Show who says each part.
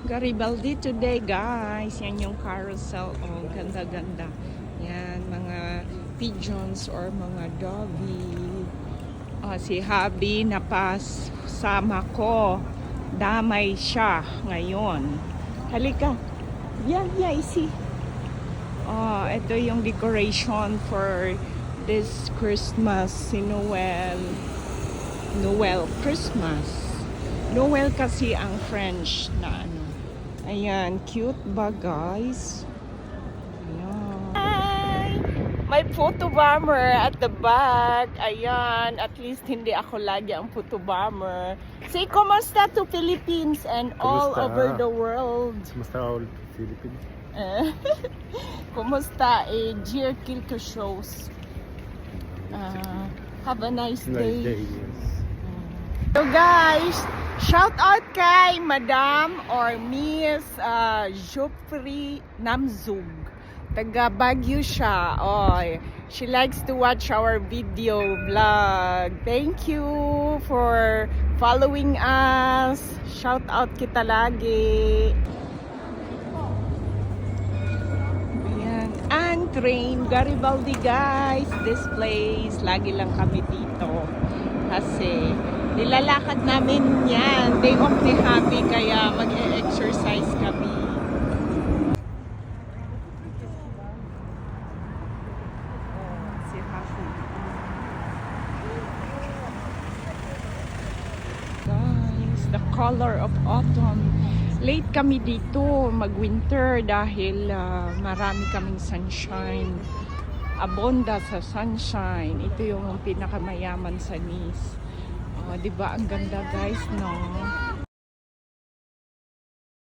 Speaker 1: Garibaldi today, guys. Yan yung carousel. Oh, ganda-ganda. Yan, mga pigeons or mga doggy. Oh, si Habi napasama ko. Damay siya ngayon. Halika. Yeah, see. Oh, ito yung decoration for this Christmas, si Noel Christmas. Noel kasi ang French na ano. Ayan, cute ba guys? Ayan. Hi! May photo bomber at the back. Ayan, at least hindi ako lagi ang photo bomber. Say, kumusta to Philippines and all over the world?
Speaker 2: Kumusta all Philippines?
Speaker 1: Kumusta? Dear Kilto shows. Have a nice day.
Speaker 2: Yes.
Speaker 1: So guys, shout out kay Madam or Miss Jopri Namzug. Taga Baguio siya. Oy, she likes to watch our video vlog. Thank you for following us. Shout out kita lagi. Ayan. And train Garibaldi guys. This place, lagi lang kami dito. Kasi nilalakad namin yan. Day off ni Happy, kaya mag-e-exercise kami. Si Happy. Guys, the color of autumn. Late kami dito mag-winter dahil marami kaming sunshine. Abonda sa sunshine. Ito yung pinakamayaman sa Nice. Oh, 'di ba ang ganda guys, no?